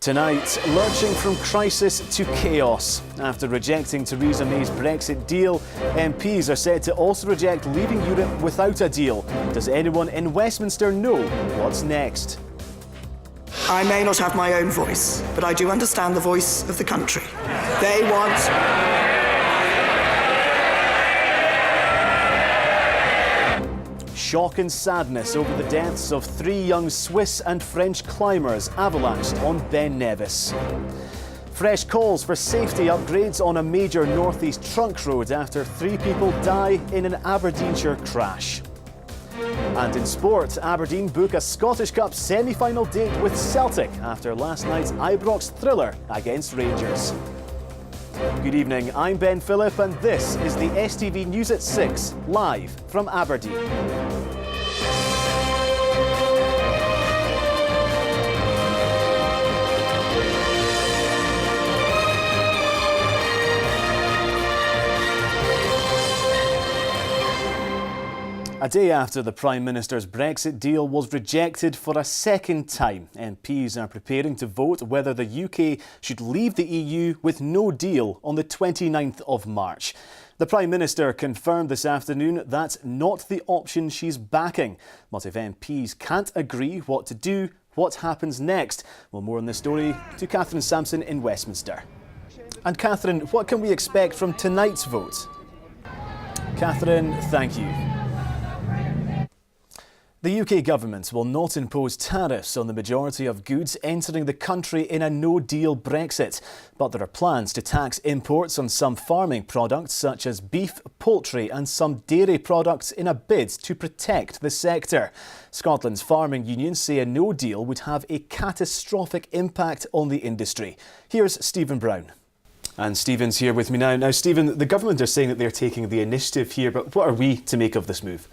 Tonight, lurching from crisis to chaos. After rejecting Theresa May's Brexit deal, MPs are said to also reject leaving Europe without a deal. Does anyone in Westminster know what's next? I may not have my own voice, but I do understand the voice of the country. They want... Shock and sadness over the deaths of 3 young Swiss and French climbers avalanched on Ben Nevis. Fresh calls for safety upgrades on a major northeast trunk road after 3 people die in an Aberdeenshire crash. And in sport, Aberdeen book a Scottish Cup semi-final date with Celtic after last night's Ibrox thriller against Rangers. Good evening, I'm Ben Phillip and this is the STV News at 6, live from Aberdeen. A day after the Prime Minister's Brexit deal was rejected for a second time, MPs are preparing to vote whether the UK should leave the EU with no deal on the 29th of March. The Prime Minister confirmed this afternoon that's not the option she's backing. But if MPs can't agree what to do, what happens next? Well, more on this story to Catherine Sampson in Westminster. And Catherine, what can we expect from tonight's vote? Catherine, thank you. The UK government will not impose tariffs on the majority of goods entering the country in a no-deal Brexit. But there are plans to tax imports on some farming products such as beef, poultry and some dairy products in a bid to protect the sector. Scotland's farming unions say a no-deal would have a catastrophic impact on the industry. Here's Stephen Brown. And Stephen's here with me now. Now, Stephen, the government are saying that they're taking the initiative here, but what are we to make of this move?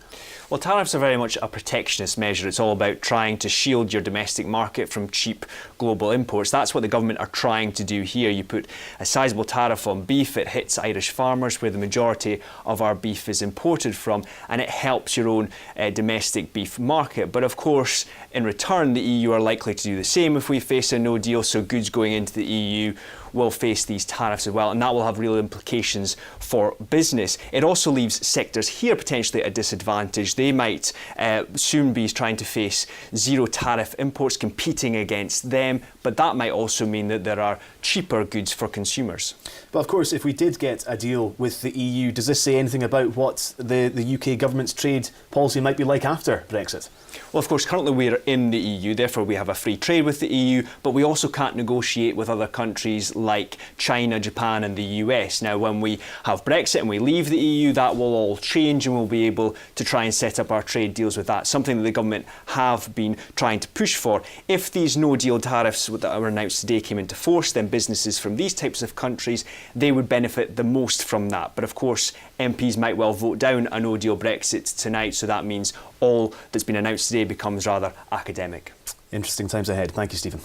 Well, tariffs are very much a protectionist measure. It's all about trying to shield your domestic market from cheap global imports. That's what the government are trying to do here. You put a sizable tariff on beef, it hits Irish farmers where the majority of our beef is imported from, and it helps your own domestic beef market. But of course, in return, the EU are likely to do the same if we face a no deal, so goods going into the EU will face these tariffs as well, and that will have real implications for business. It also leaves sectors here potentially at a disadvantage. They might soon be trying to face zero tariff imports competing against them, but that might also mean that there are cheaper goods for consumers. But of course, if we did get a deal with the EU, does this say anything about what the UK government's trade policy might be like after Brexit? Well, of course, currently we're in the EU, therefore we have a free trade with the EU, but we also can't negotiate with other countries like China, Japan and the US. Now, when we have Brexit and we leave the EU, that will all change and we'll be able to try and set up our trade deals with that, something that the government have been trying to push for. If these no-deal tariffs that were announced today came into force, then businesses from these types of countries, they would benefit the most from that. But of course, MPs might well vote down a no-deal Brexit tonight, so that means all that's been announced today becomes rather academic. Interesting times ahead. Thank you, Stephen.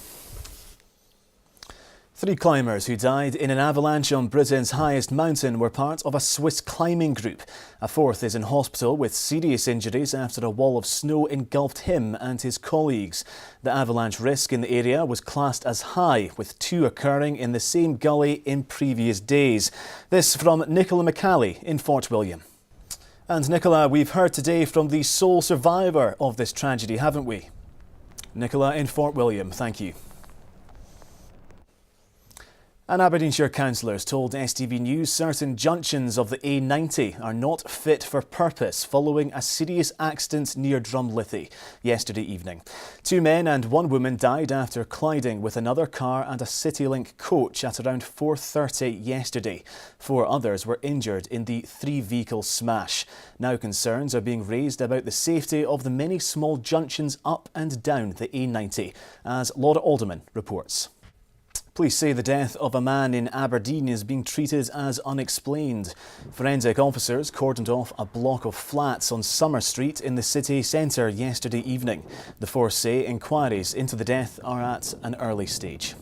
3 climbers who died in an avalanche on Britain's highest mountain were part of a Swiss climbing group. A 4th is in hospital with serious injuries after a wall of snow engulfed him and his colleagues. The avalanche risk in the area was classed as high, with 2 occurring in the same gully in previous days. This from Nicola McCally in Fort William. And Nicola, we've heard today from the sole survivor of this tragedy, haven't we? Nicola in Fort William, thank you. And Aberdeenshire councillors told STV News certain junctions of the A90 are not fit for purpose following a serious accident near Drumlithy yesterday evening. 2 men and 1 woman died after colliding with another car and a CityLink coach at around 4:30 yesterday. 4 others were injured in the 3-vehicle smash. Now concerns are being raised about the safety of the many small junctions up and down the A90, as Laura Alderman reports. Police say the death of a man in Aberdeen is being treated as unexplained. Forensic officers cordoned off a block of flats on Summer Street in the city centre yesterday evening. The force say inquiries into the death are at an early stage.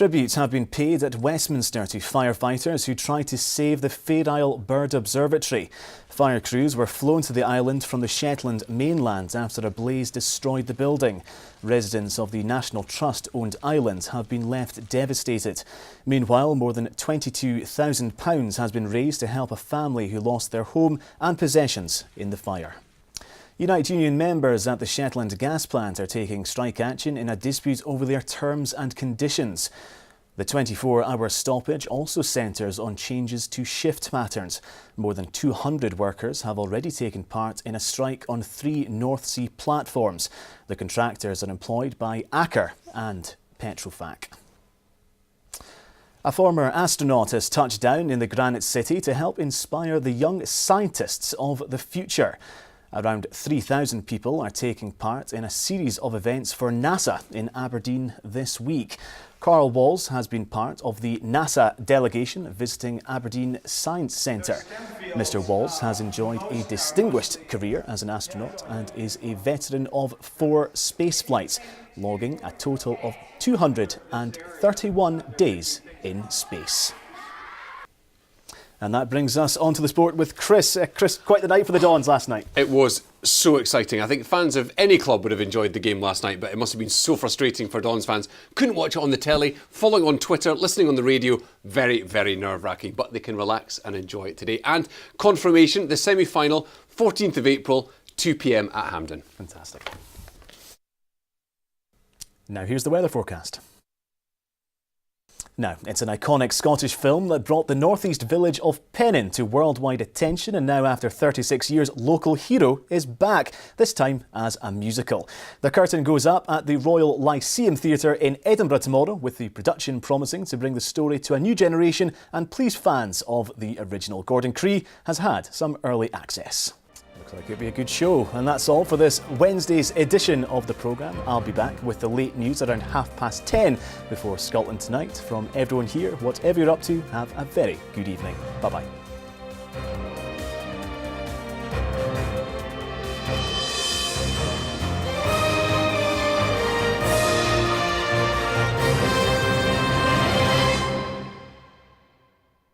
Tributes have been paid at Westminster to firefighters who tried to save the Fair Isle Bird Observatory. Fire crews were flown to the island from the Shetland mainland after a blaze destroyed the building. Residents of the National Trust-owned island have been left devastated. Meanwhile, more than £22,000 has been raised to help a family who lost their home and possessions in the fire. Unite Union members at the Shetland gas plant are taking strike action in a dispute over their terms and conditions. The 24-hour stoppage also centres on changes to shift patterns. More than 200 workers have already taken part in a strike on 3 North Sea platforms. The contractors are employed by Aker and Petrofac. A former astronaut has touched down in the Granite City to help inspire the young scientists of the future. Around 3,000 people are taking part in a series of events for NASA in Aberdeen this week. Carl Walls has been part of the NASA delegation visiting Aberdeen Science Centre. Mr. Walls has enjoyed a distinguished career as an astronaut and is a veteran of 4 space flights, logging a total of 231 days in space. And that brings us on to the sport with Chris. Chris, quite the night for the Dons last night. It was so exciting. I think fans of any club would have enjoyed the game last night, but it must have been so frustrating for Dons fans. Couldn't watch it on the telly, following on Twitter, listening on the radio. Very, very nerve-wracking, but they can relax and enjoy it today. And confirmation, the semi-final, 14th of April, 2 p.m. at Hampden. Fantastic. Now here's the weather forecast. Now, it's an iconic Scottish film that brought the northeast village of Pennin to worldwide attention, and now after 36 years, local hero is back, this time as a musical. The curtain goes up at the Royal Lyceum Theatre in Edinburgh tomorrow, with the production promising to bring the story to a new generation and please fans of the original. Gordon Cree has had some early access. Looks like it'll be a good show. And that's all for this Wednesday's edition of the programme. I'll be back with the late news around 10:30 before Scotland Tonight. From everyone here, whatever you're up to, have a very good evening. Bye-bye.